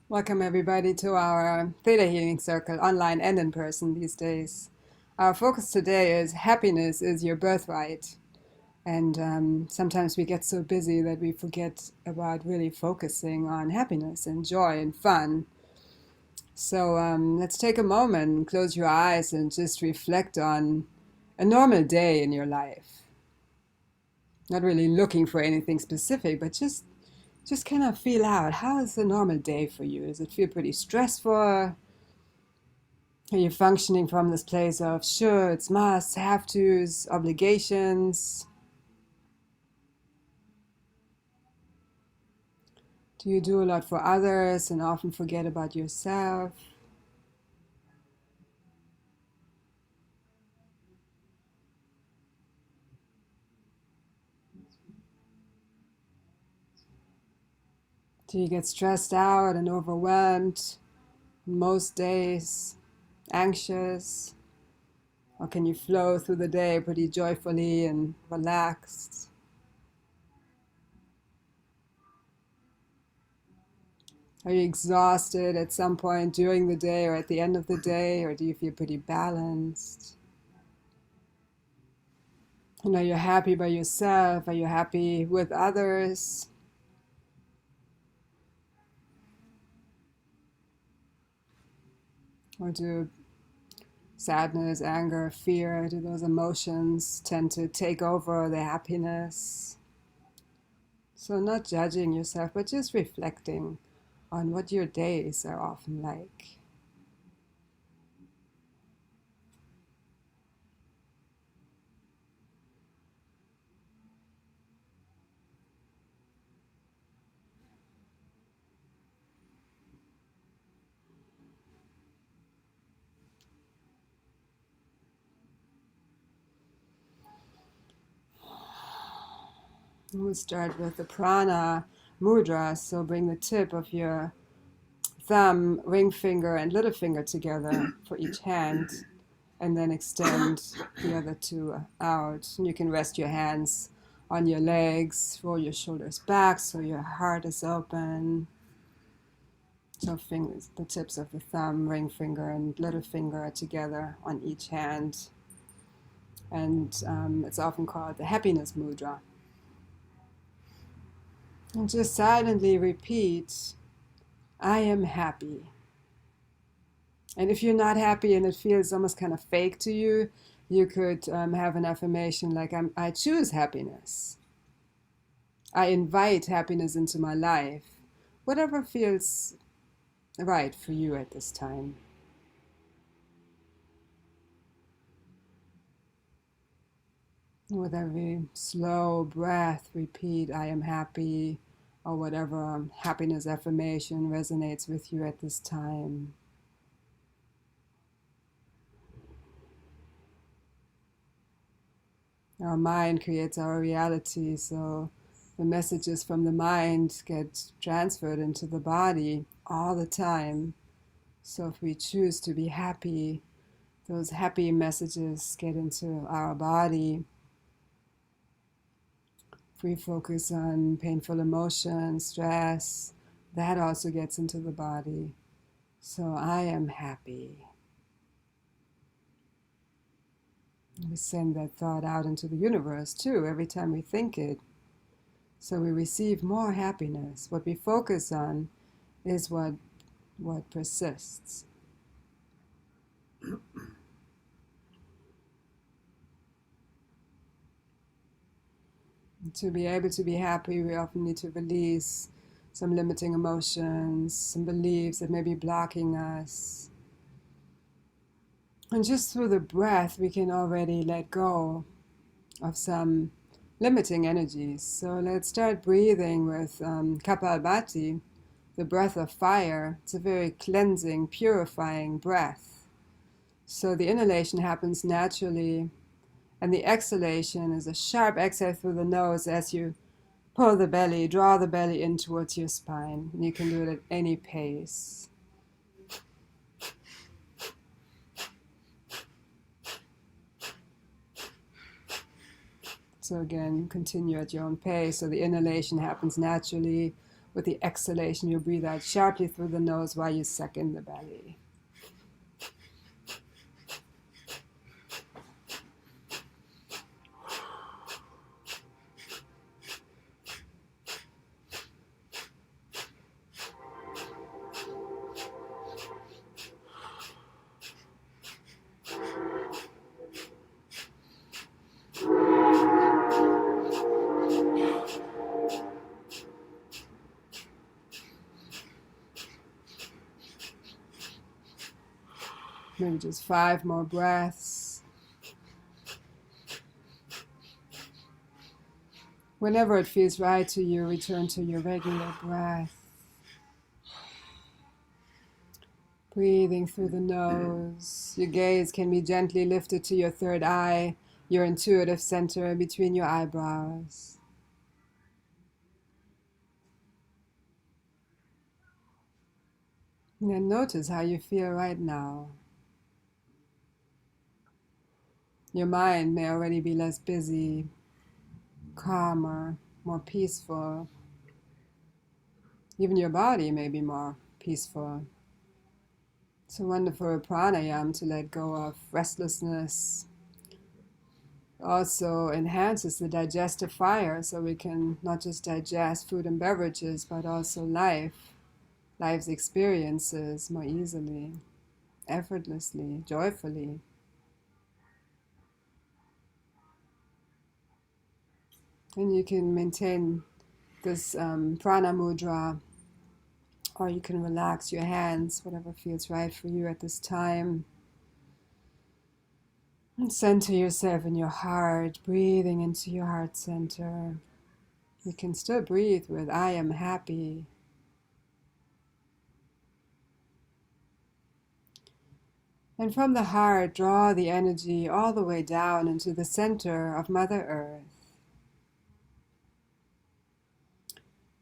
Welcome, everybody, to our Theta Healing Circle, online and in person these days. Our focus today is happiness is your birthright. And sometimes we get so busy that we forget about really focusing on happiness and joy and fun. So let's take a moment, close your eyes, and just reflect on a normal day in your life. Not really looking for anything specific, but just kind of feel out, how is a normal day for you? Does it feel pretty stressful? Are you functioning from this place of shoulds, musts, have tos, obligations? Do you do a lot for others and often forget about yourself? Do you get stressed out and overwhelmed most days, anxious? Or can you flow through the day pretty joyfully and relaxed? Are you exhausted at some point during the day or at the end of the day, or do you feel pretty balanced? And are you happy by yourself? Are you happy with others? Or do sadness, anger, fear, do those emotions tend to take over the happiness? So, not judging yourself, but just reflecting on what your days are often like. And we'll start with the Prana Mudra. So, bring the tip of your thumb, ring finger, and little finger together for each hand, and then extend the other two out. And you can rest your hands on your legs, roll your shoulders back so your heart is open. So fingers, the tips of the thumb, ring finger, and little finger are together on each hand. And it's often called the happiness mudra. And just silently repeat, I am happy. And if you're not happy and it feels almost kind of fake to you, you could have an affirmation like, I choose happiness. I invite happiness into my life. Whatever feels right for you at this time. With every slow breath, repeat, I am happy, or whatever happiness affirmation resonates with you at this time. Our mind creates our reality, so the messages from the mind get transferred into the body all the time. So if we choose to be happy, those happy messages get into our body. If we focus on painful emotions, stress, that also gets into the body. So I am happy. We send that thought out into the universe too every time we think it. So we receive more happiness. What we focus on is what persists. To be able to be happy, we often need to release some limiting emotions, some beliefs that may be blocking us. And just through the breath, we can already let go of some limiting energies. So let's start breathing with Kapalbhati, the breath of fire. It's a very cleansing, purifying breath. So the inhalation happens naturally, and the exhalation is a sharp exhale through the nose as you pull the belly, draw the belly in towards your spine. And you can do it at any pace. So again, continue at your own pace. So the inhalation happens naturally With the exhalation, you breathe out sharply through the nose while you suck in the belly. Maybe just 5 more breaths. Whenever it feels right to you, return to your regular breath. Breathing through the nose. Your gaze can be gently lifted to your third eye, your intuitive center between your eyebrows. And then notice how you feel right now. Your mind may already be less busy, calmer, more peaceful. Even your body may be more peaceful. It's a wonderful pranayama to let go of restlessness. Also enhances the digestive fire, so we can not just digest food and beverages, but also life's experiences more easily, effortlessly, joyfully. And you can maintain this Prana Mudra, or you can relax your hands, whatever feels right for you at this time. And center yourself in your heart, breathing into your heart center. You can still breathe with I am happy. And from the heart, draw the energy all the way down into the center of Mother Earth.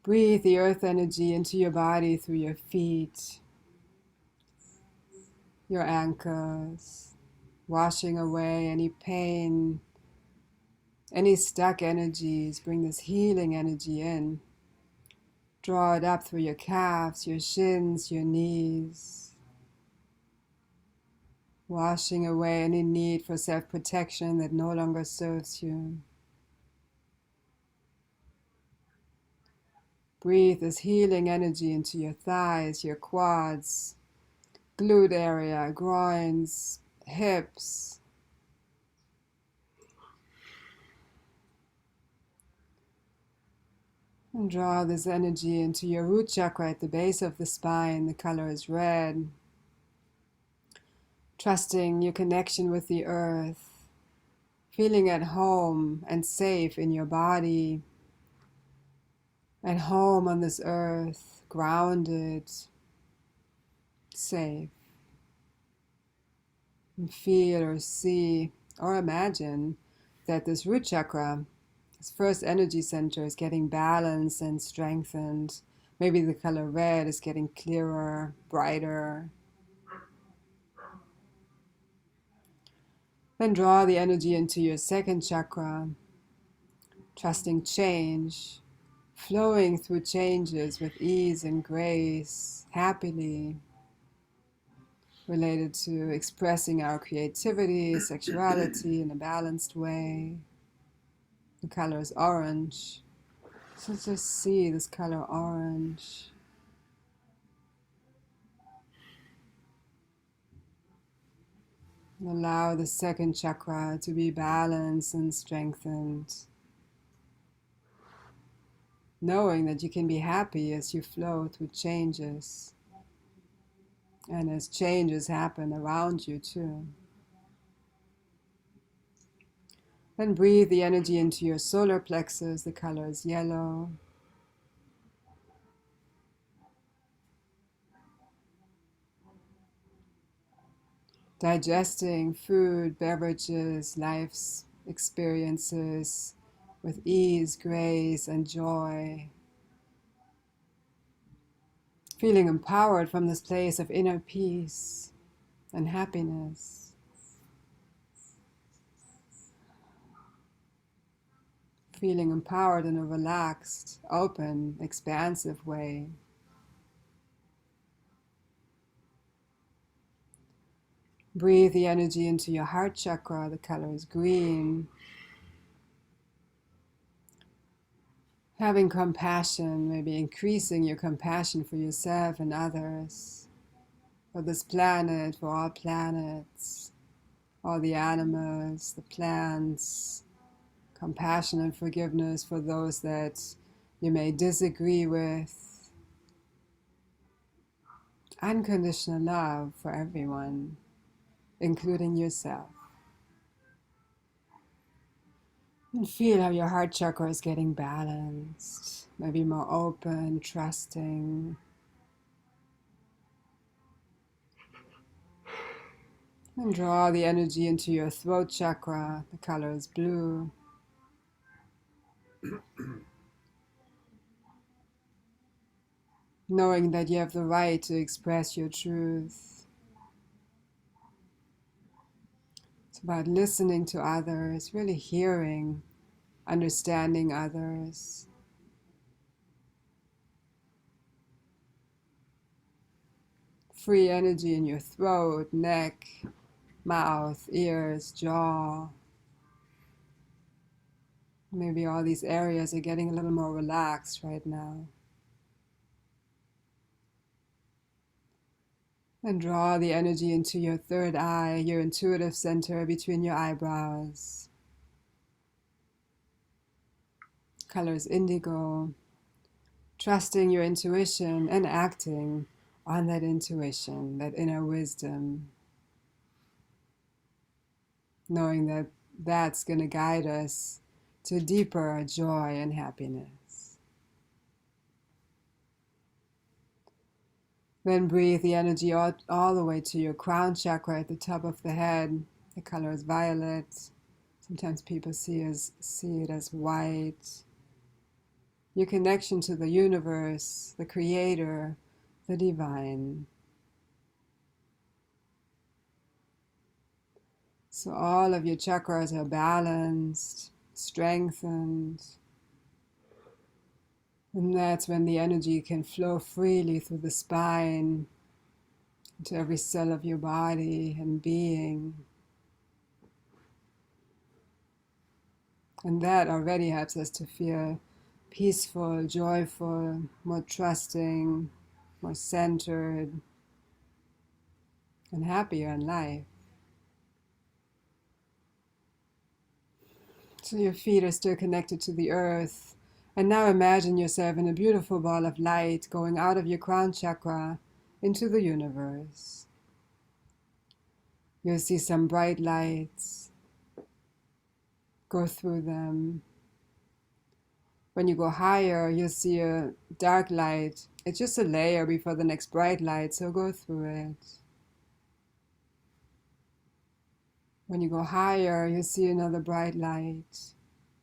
Breathe the earth energy into your body through your feet, your ankles, washing away any pain, any stuck energies. Bring this healing energy in. Draw it up through your calves, your shins, your knees. Washing away any need for self-protection that no longer serves you. Breathe this healing energy into your thighs, your quads, glute area, groins, hips. And draw this energy into your root chakra at the base of the spine. The color is red. Trusting your connection with the earth. Feeling at home and safe in your body. At home on this earth, grounded, safe. And feel or see or imagine that this root chakra, this first energy center, is getting balanced and strengthened. Maybe the color red is getting clearer, brighter. Then draw the energy into your second chakra, trusting change, flowing through changes with ease and grace, happily, related to expressing our creativity, sexuality in a balanced way. The color is orange. So just see this color orange. And allow the second chakra to be balanced and strengthened. Knowing that you can be happy as you flow through changes. And as changes happen around you too. Then breathe the energy into your solar plexus. The color is yellow. Digesting food, beverages, life's experiences with ease, grace, and joy. Feeling empowered from this place of inner peace and happiness. feeling empowered in a relaxed, open, expansive way. Breathe the energy into your heart chakra. The color is green. Having compassion, maybe increasing your compassion for yourself and others, for this planet, for all planets, all the animals, the plants. Compassion and forgiveness for those that you may disagree with. Unconditional love for everyone, including yourself. And feel how your heart chakra is getting balanced, maybe more open, trusting. And draw the energy into your throat chakra. The color is blue. Knowing that you have the right to express your truth. It's about listening to others, really hearing, understanding others. Free energy in your throat, neck, mouth, ears, jaw. Maybe all these areas are getting a little more relaxed right now. And draw the energy into your third eye, your intuitive center between your eyebrows. Color is indigo. Trusting your intuition and acting on that intuition, that inner wisdom. Knowing that that's going to guide us to deeper joy and happiness. Then breathe the energy all the way to your crown chakra at the top of the head. The color is violet. Sometimes people see it as white. Your connection to the universe, the creator, the divine. So all of your chakras are balanced, strengthened. And that's when the energy can flow freely through the spine, into every cell of your body and being. And that already helps us to feel peaceful, joyful, more trusting, more centered, and happier in life. So your feet are still connected to the earth. And now imagine yourself in a beautiful ball of light going out of your crown chakra into the universe. You'll see some bright lights. Go through them. When you go higher, you'll see a dark light. It's just a layer before the next bright light, so go through it. When you go higher, you'll see another bright light.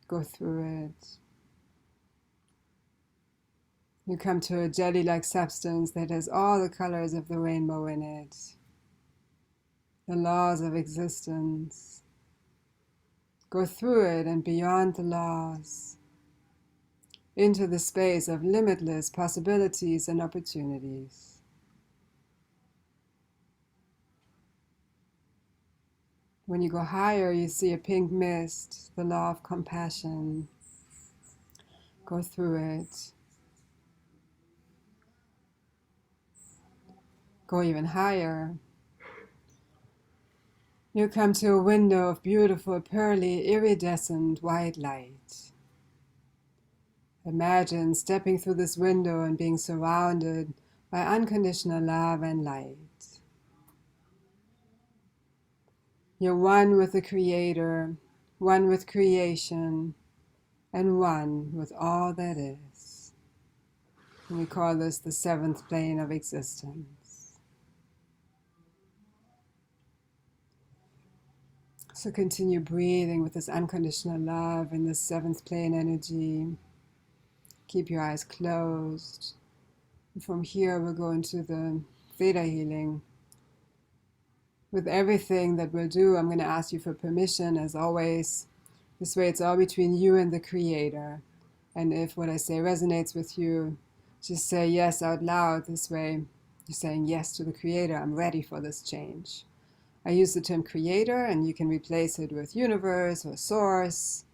Go through it. You come to a jelly-like substance that has all the colors of the rainbow in it. The laws of existence. Go through it and beyond the laws, into the space of limitless possibilities and opportunities. When you go higher, you see a pink mist, the law of compassion. Go through it. Go even higher. You come to a window of beautiful, pearly, iridescent white light. Imagine stepping through this window and being surrounded by unconditional love and light. You're one with the Creator, one with creation, and one with all that is. And we call this the seventh plane of existence. So continue breathing with this unconditional love and this seventh plane energy. Keep your eyes closed. And from here we'll go into the theta healing. With everything that we'll do, I'm going to ask you for permission, as always, This way it's all between you and the Creator. And if what I say resonates with you, just say yes out loud. This way you're saying yes to the Creator. I'm ready for this change. I use the term Creator, and you can replace it with universe or source,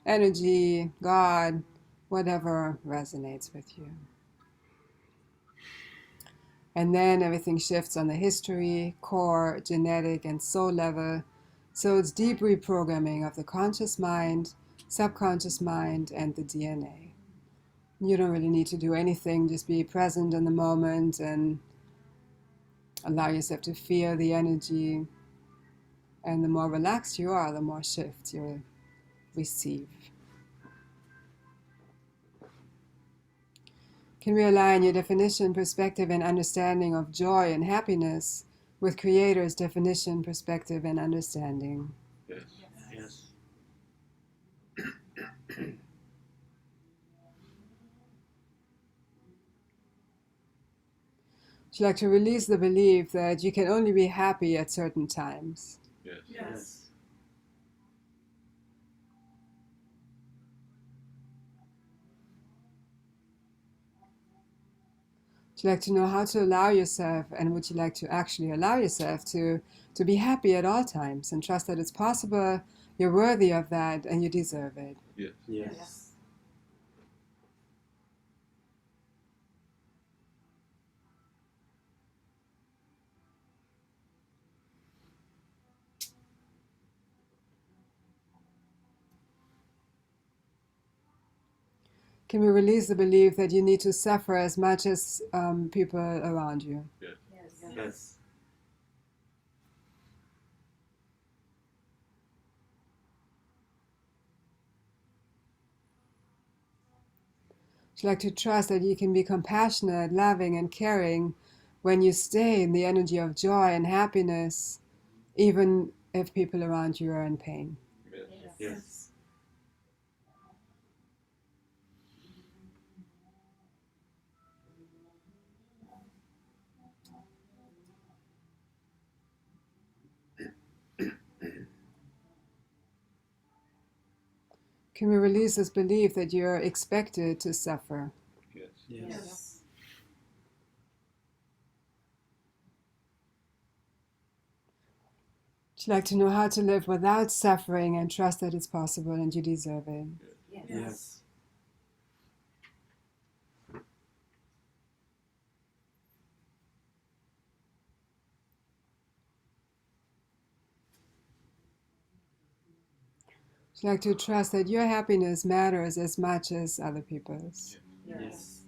energy, God, whatever resonates with you. And then everything shifts on the history, core, genetic, and soul level. So it's deep reprogramming of the conscious mind, subconscious mind, and the DNA. You don't really need to do anything, just be present in the moment and allow yourself to feel the energy. And the more relaxed you are, the more shifts you'll receive. Can we align your definition, perspective, and understanding of joy and happiness with Creator's definition, perspective, and understanding? Yes. Yes. Would you like to release the belief that you can only be happy at certain times? Yes. Yes. Would you like to know how to allow yourself, and would you like to actually allow yourself to be happy at all times and trust that it's possible, you're worthy of that, and you deserve it? Yes. Yes. Can we release the belief that you need to suffer as much as people around you? Yes. Yes. Yes. Would you like to trust that you can be compassionate, loving, and caring when you stay in the energy of joy and happiness, even if people around you are in pain? Yes. Yes. Yes. Can we release this belief that you're expected to suffer? Yes. Yes. Would you like to know how to live without suffering and trust that it's possible and you deserve it? Yes. Would you like to trust that your happiness matters as much as other people's? Yes.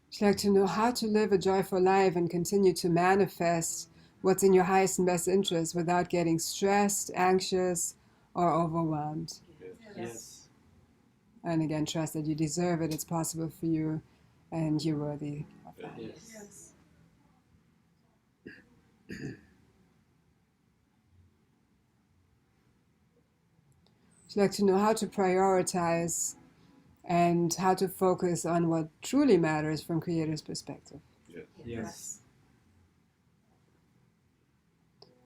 Would you like to know how to live a joyful life and continue to manifest what's in your highest and best interest without getting stressed, anxious, or overwhelmed? Yes. And again, trust that you deserve it, it's possible for you, and you're worthy of that. Yes. Would you like to know how to prioritize and how to focus on what truly matters from Creator's perspective? Yes. Yes.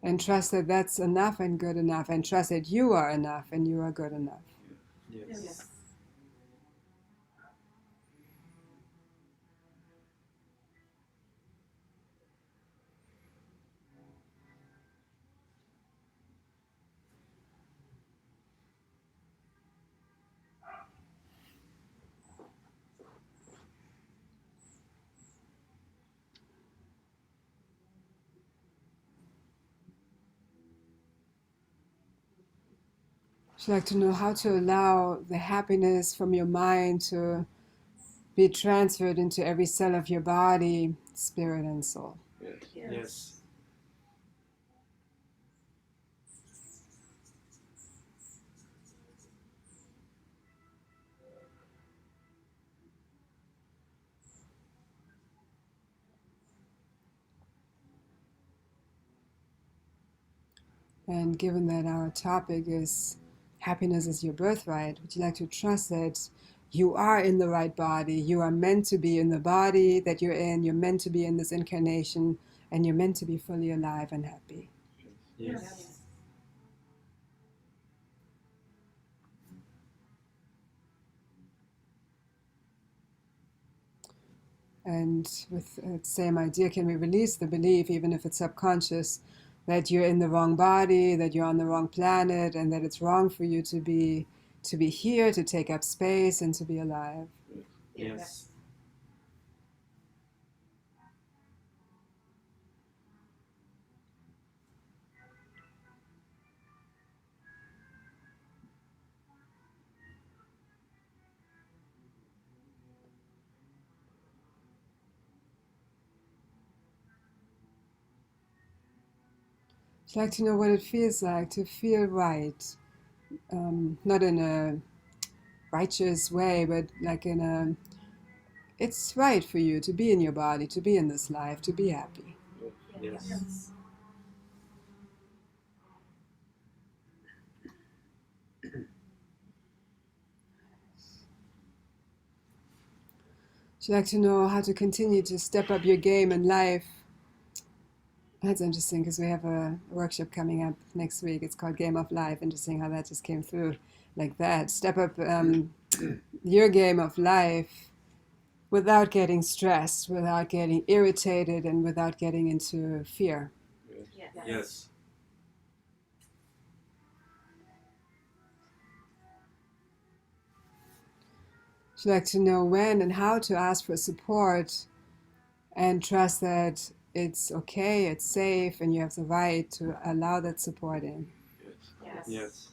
And trust that that's enough and good enough, and trust that you are enough and you are good enough. Yes. Would you like to know how to allow the happiness from your mind to be transferred into every cell of your body, spirit, and soul? Yes. Yes. And given that our topic is happiness is your birthright, would you like to trust that you are in the right body. You are meant to be in the body that you're in. You're meant to be in this incarnation, and you're meant to be fully alive and happy. Yes. And with the same idea, can we release the belief, even if it's subconscious, that you're in the wrong body, that you're on the wrong planet, and that it's wrong for you to be here, to take up space, and to be alive. Yes. I'd like to know what it feels like to feel right, not in a righteous way, but like in a, it's right for you to be in your body, to be in this life, to be happy. Yes. Would you like to know how to continue to step up your game in life? That's interesting because we have a workshop coming up next week. It's called Game of Life. Interesting how that just came through like that. Step up your game of life without getting stressed, without getting irritated, and without getting into fear. Yes. Would you like to know when and how to ask for support and trust that it's okay, it's safe, and you have the right to allow that support in? Yes.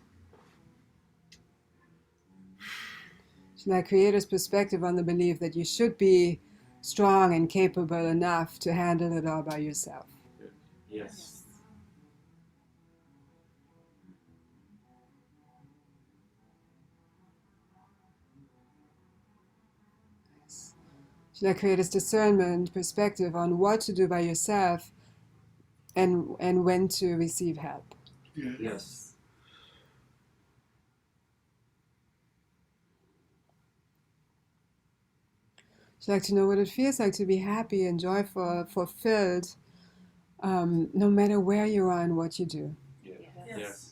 Would you like Creator's perspective on the belief that you should be strong and capable enough to handle it all by yourself? Yes. Should I create this discernment perspective on what to do by yourself and when to receive help? Yes. Would you like to know what it feels like to be happy and joyful, fulfilled, no matter where you are and what you do? Yes.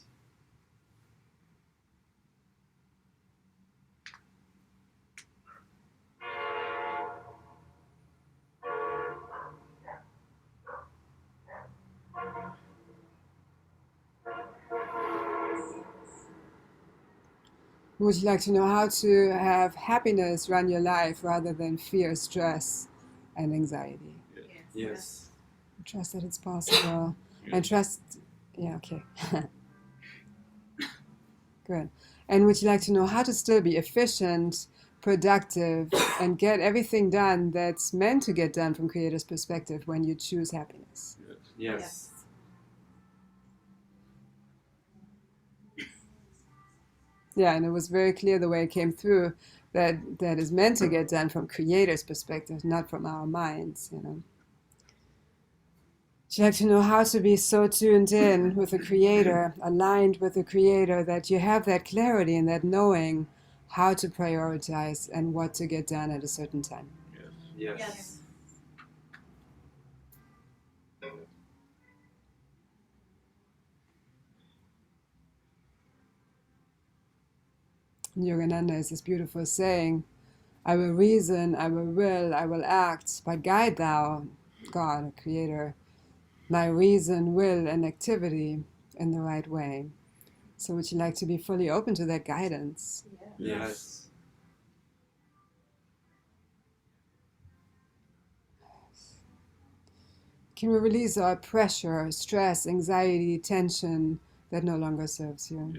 Would you like to know how to have happiness run your life rather than fear, stress, and anxiety? Yes. Trust that it's possible. And trust, yeah, okay. Good. And would you like to know how to still be efficient, productive, and get everything done that's meant to get done from Creator's perspective when you choose happiness? Yes. Yeah, and it was very clear the way it came through that is meant to get done from Creator's perspective, not from our minds, you know. Would you like to know how to be so tuned in with the Creator, aligned with the Creator, that you have that clarity and that knowing how to prioritize and what to get done at a certain time? Yes. Yogananda is this beautiful saying, I will reason, I will, I will act, but guide thou, God, Creator, my reason, will, and activity in the right way. So would you like to be fully open to that guidance? Yes. Can we release our pressure, stress, anxiety, tension that no longer serves you?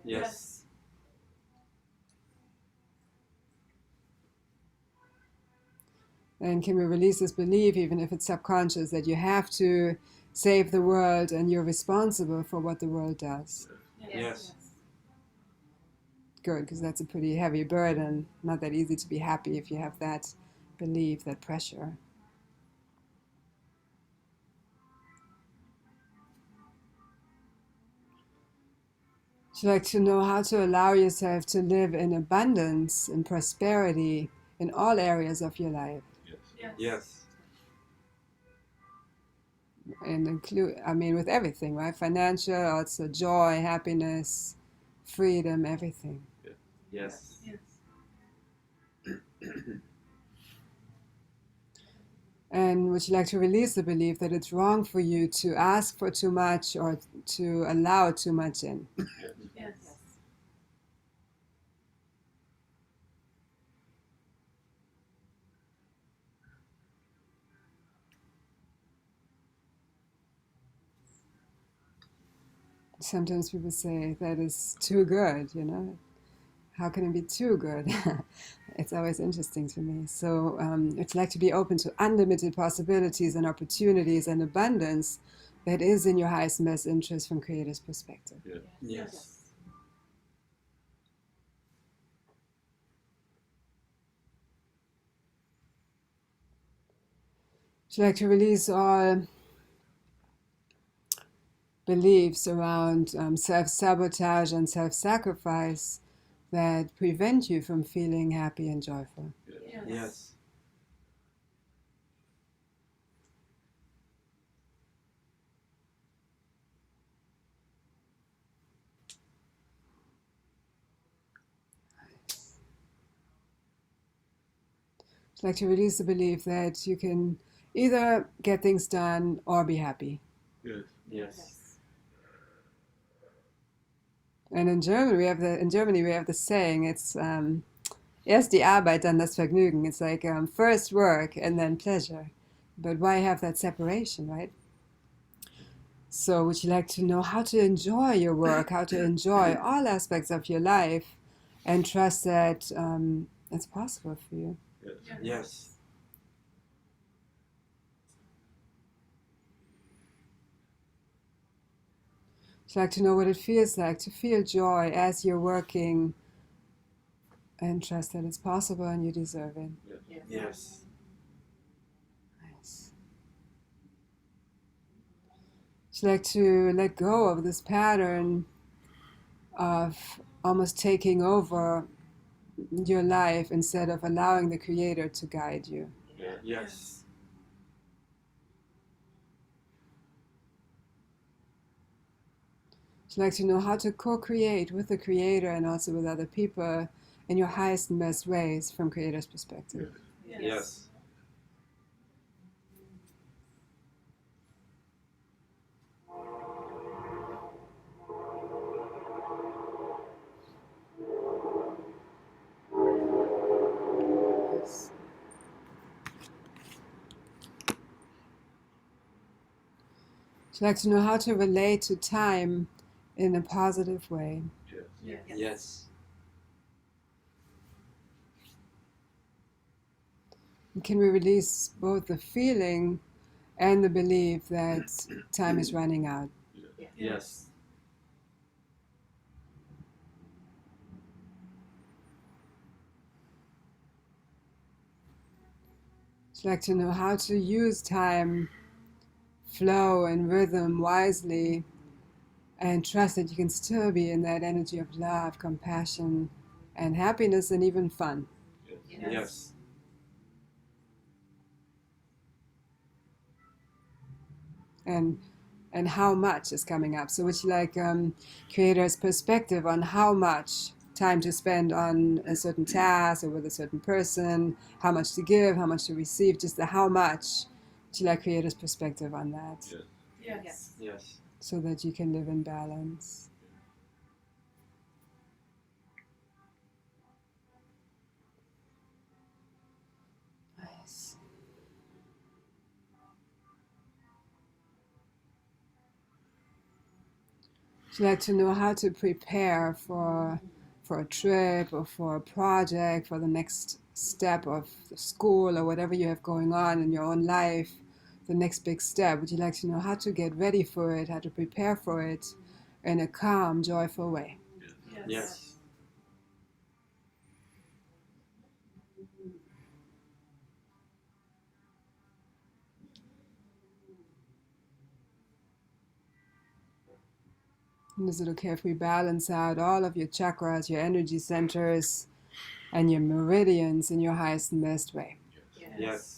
Yes. And can we release this belief, even if it's subconscious, that you have to save the world and you're responsible for what the world does? Yes. Good, because that's a pretty heavy burden. Not that easy to be happy if you have that belief, that pressure. Would Would you like to know how to allow yourself to live in abundance and prosperity in all areas of your life? Yes. And with everything, right? Financial, also joy, happiness, freedom, everything. Yes. And would you like to release the belief that it's wrong for you to ask for too much or to allow too much in? Sometimes people say that is too good, How can it be too good? It's always interesting to me. So it's like to be open to unlimited possibilities and opportunities and abundance that is in your highest and best interest from Creator's perspective. Yes. Would you like to release all beliefs around self-sabotage and self-sacrifice that prevent you from feeling happy and joyful? Yes. Would you like to release the belief that you can either get things done or be happy? Yes. And in Germany we have the saying, it's erst die Arbeit, dann das Vergnügen. It's like first work and then pleasure. But why have that separation, right? So would you like to know how to enjoy your work, how to enjoy all aspects of your life, and trust that it's possible for you? Yes. Would you like to know what it feels like to feel joy as you're working and trust that it's possible and you deserve it? Yes. Nice. Would you like to let go of this pattern of almost taking over your life instead of allowing the Creator to guide you? Yes. Would you like to know how to co-create with the Creator and also with other people in your highest and best ways from Creator's perspective? Yes. Yes. Would you like to know how to relate to time in a positive way? Yes. And can we release both the feeling and the belief that time is running out? Yes. Would you like to know how to use time, flow, and rhythm wisely and trust that you can still be in that energy of love, compassion, and happiness, and even fun? Yes. And how much is coming up. So would you like Creator's perspective on how much time to spend on a certain task or with a certain person, how much to give, how much to receive, just the how much? Would you like Creator's perspective on that? Yes. So that you can live in balance? Nice. Would you like to know how to prepare for a trip or for a project, for the next step of school or whatever you have going on in your own life, the next big step? Would you like to know how to get ready for it, how to prepare for it in a calm, joyful way? Yes. And is it okay if we balance out all of your chakras, your energy centers, and your meridians in your highest and best way? Yes.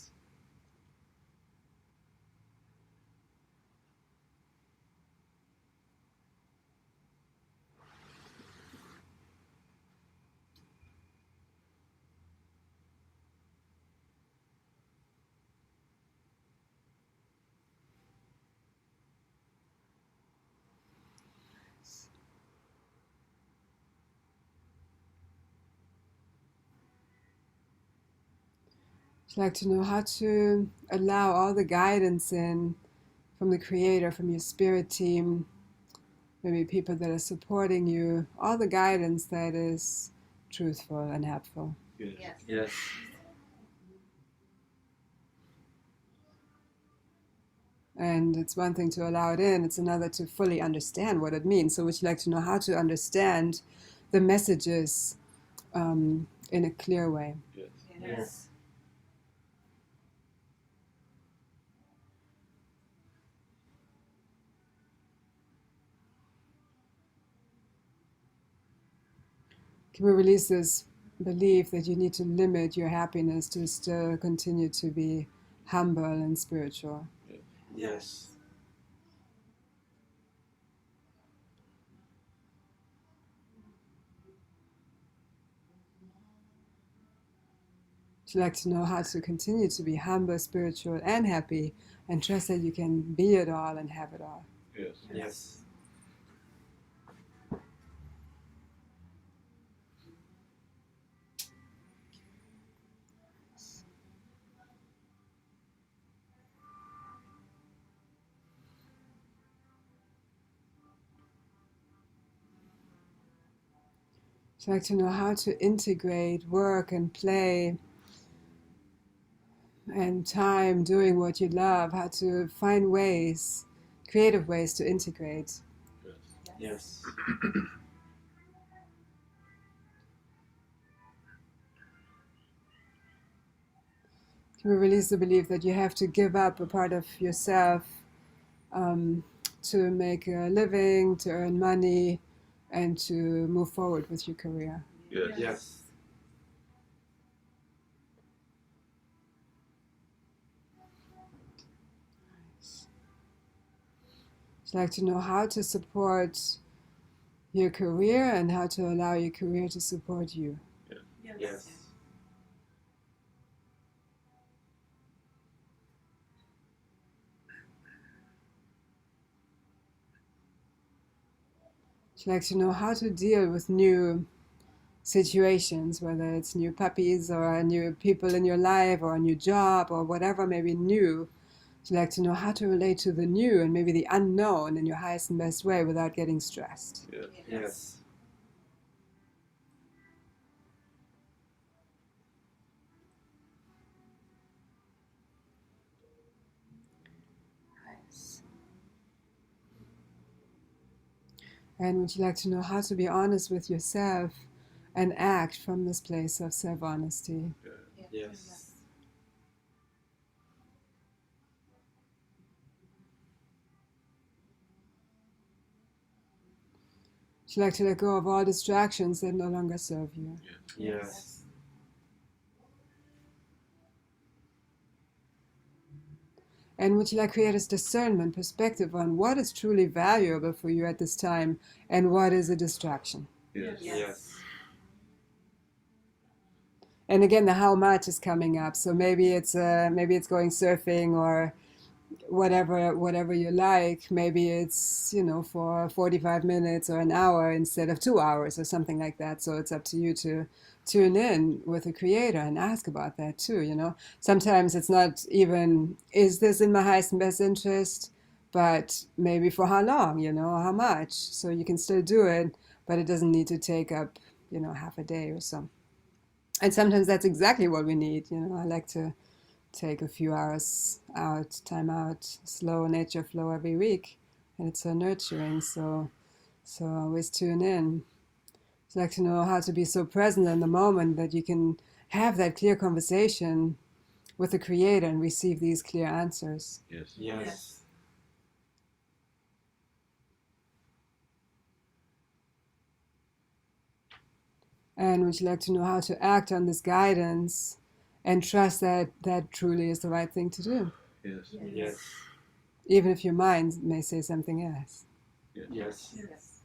Would you like to know how to allow all the guidance in from the Creator, from your spirit team, maybe people that are supporting you, all the guidance that is truthful and helpful? Yes. And it's one thing to allow it in, it's another to fully understand what it means. So would you like to know how to understand the messages in a clear way? Yes. Can we release this belief that you need to limit your happiness to still continue to be humble and spiritual? Yes. Would you like to know how to continue to be humble, spiritual, and happy, and trust that you can be it all and have it all? Yes. Would you like to know how to integrate work and play and time doing what you love, how to find ways, creative ways to integrate? Yes. Can we release the belief that you have to give up a part of yourself um, to make a living, to earn money, and to move forward with your career? Yes. Would you like to know how to support your career and how to allow your career to support you? Yes. Would you like to know how to deal with new situations, whether it's new puppies or new people in your life or a new job or whatever may be new? Would you like to know how to relate to the new and maybe the unknown in your highest and best way without getting stressed? Yes. And would you like to know how to be honest with yourself and act from this place of self-honesty? Yes. Would you like to let go of all distractions that no longer serve you? Yes. And would you like to create a discernment perspective on what is truly valuable for you at this time and what is a distraction? Yes. And again, the how much is coming up. So maybe it's going surfing or whatever you like. Maybe it's for 45 minutes or an hour instead of 2 hours or something like that. So it's up to you to tune in with the creator and ask about that too. Sometimes it's not even, is this in my highest and best interest, but maybe for how long, how much. So you can still do it, but it doesn't need to take up half a day or so. And sometimes that's exactly what we need. I like to take a few hours out, time out, slow nature flow every week, and it's so nurturing. So always tune in. I'd like to know how to be so present in the moment that you can have that clear conversation with the Creator and receive these clear answers. Yes. And would you like to know how to act on this guidance and trust that that truly is the right thing to do, Yes. Yes. even if your mind may say something else? Yes. Yes.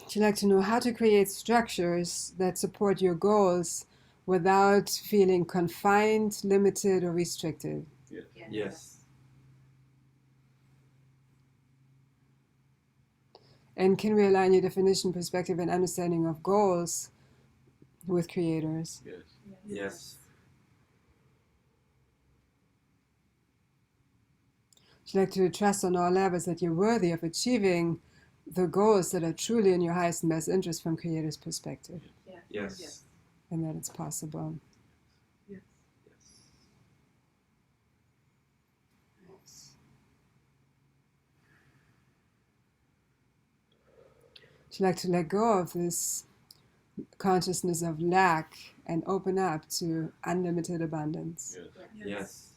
Would you like to know how to create structures that support your goals without feeling confined, limited, or restricted? Yes. And can we align your definition, perspective, and understanding of goals with creators? Yes. Yes. Would you like to trust on all levels that you're worthy of achieving the goals that are truly in your highest and best interest from creator's perspective, Yes. and that it's possible? Yes. Yes. Would you like to let go of this consciousness of lack and open up to unlimited abundance? Yes.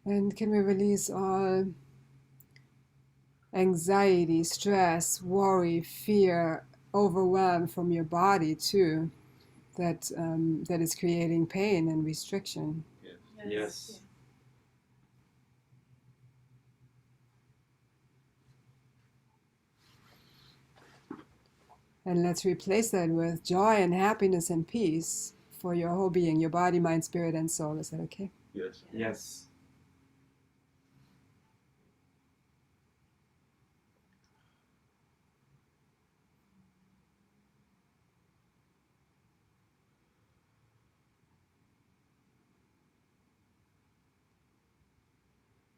And can we release all anxiety, stress, worry, fear, overwhelm from your body too, that is creating pain and restriction? Yes. And let's replace that with joy and happiness and peace for your whole being, your body, mind, spirit, and soul. Is that okay? Yes. Yes.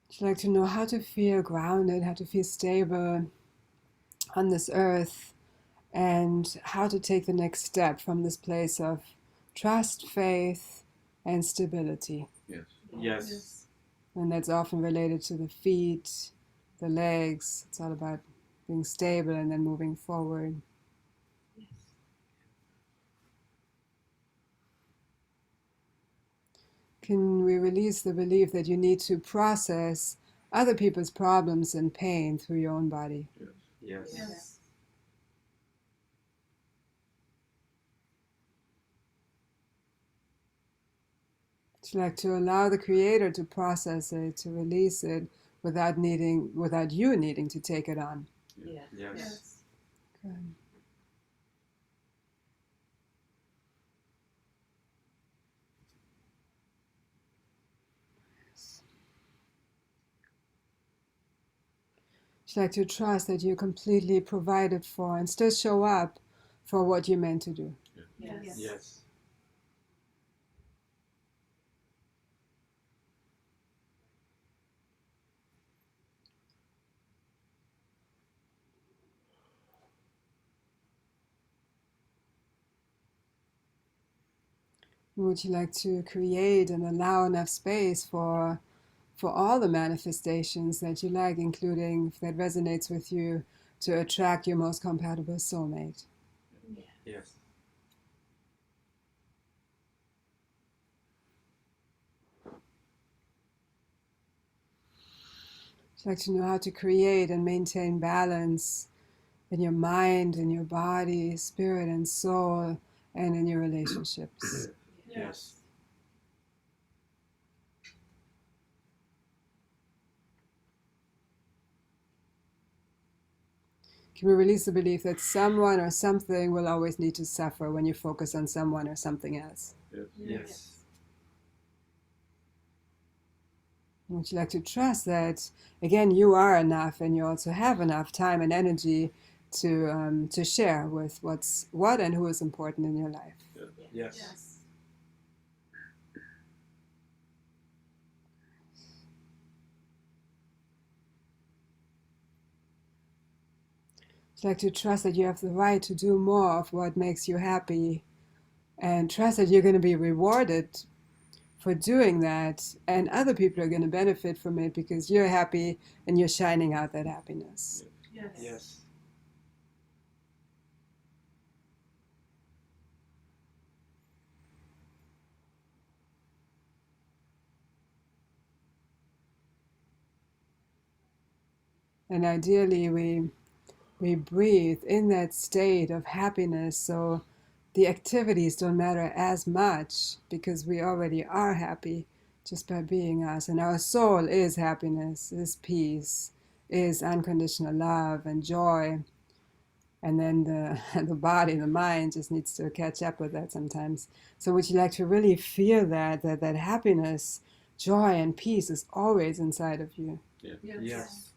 Would you like to know how to feel grounded, how to feel stable on this earth, and how to take the next step from this place of trust, faith, and stability? Yes. Yes. And that's often related to the feet, the legs. It's all about being stable and then moving forward. Can we release the belief that you need to process other people's problems and pain through your own body? Yes. Would you like to allow the Creator to process it, to release it, without you needing to take it on? Yes. Good. Would you like to trust that you're completely provided for and still show up for what you're meant to do? Yes. Would you like to create and allow enough space for all the manifestations that you like, including if that resonates with you, to attract your most compatible soulmate? Yes. Would you like to know how to create and maintain balance in your mind, in your body, spirit, and soul, and in your relationships? Yes. Can we release the belief that someone or something will always need to suffer when you focus on someone or something else? Yes. Would you like to trust that, again, you are enough and you also have enough time and energy to share with what and who is important in your life? Yes. Would you like to trust that you have the right to do more of what makes you happy, and trust that you're going to be rewarded for doing that, and other people are going to benefit from it because you're happy and you're shining out that happiness? Yes. And ideally, we breathe in that state of happiness, so the activities don't matter as much because we already are happy just by being us. And our soul is happiness, is peace, is unconditional love and joy. And then the body, the mind just needs to catch up with that sometimes. So would you like to really feel that happiness, joy, and peace is always inside of you? Yeah. Yes.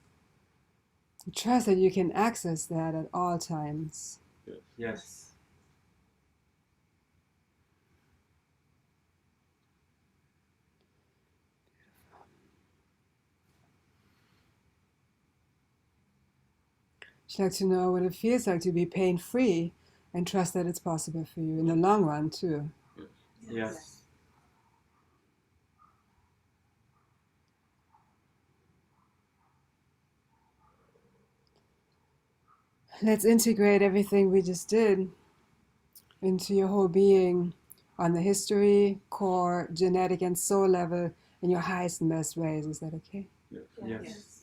Trust that you can access that at all times. Yes. Would you like to know what it feels like to be pain-free and trust that it's possible for you in the long run too? Yes. Let's integrate everything we just did into your whole being on the history, core, genetic, and soul level in your highest and best ways. Is that okay? Yes.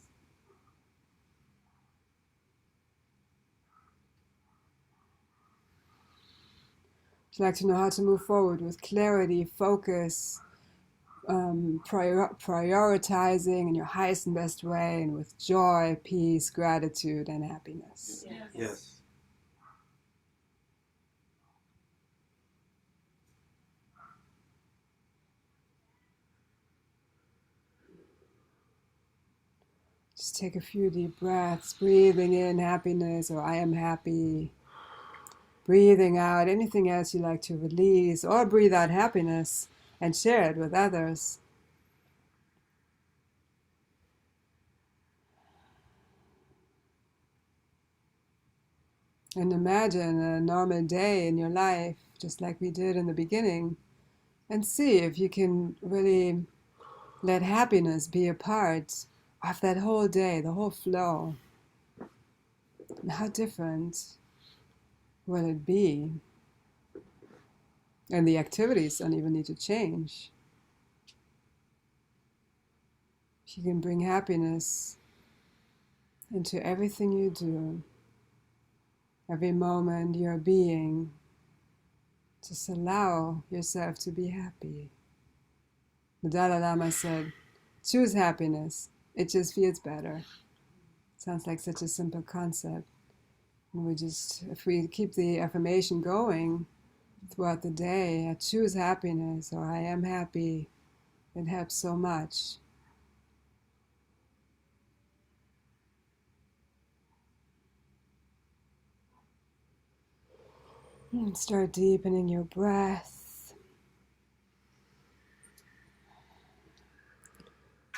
Would you like to know how to move forward with clarity, focus, prioritizing in your highest and best way, and with joy, peace, gratitude, and happiness? Yes. Just take a few deep breaths, breathing in happiness or I am happy. Breathing out anything else you like to release, or breathe out happiness and share it with others. And imagine a normal day in your life, just like we did in the beginning, and see if you can really let happiness be a part of that whole day, the whole flow. And how different will it be? And the activities don't even need to change. If you can bring happiness into everything you do, every moment you're being, just allow yourself to be happy. The Dalai Lama said, choose happiness. It just feels better. Sounds like such a simple concept. And if we keep the affirmation going throughout the day, I choose happiness or I am happy, it helps so much. And start deepening your breath.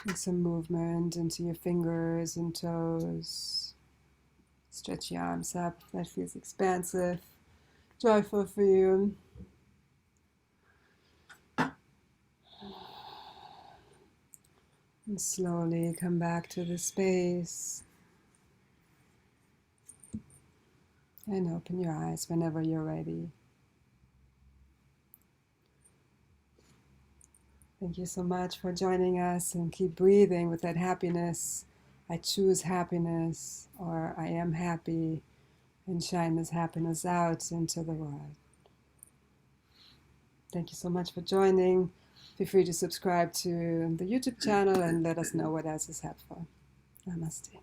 And some movement into your fingers and toes. Stretch your arms up if that feels expansive, joyful for you. And slowly come back to the space. And open your eyes whenever you're ready. Thank you so much for joining us, and keep breathing with that happiness. I choose happiness, or I am happy, and shine this happiness out into the world. Thank you so much for joining. Feel free to subscribe to the YouTube channel and let us know what else is helpful. Namaste.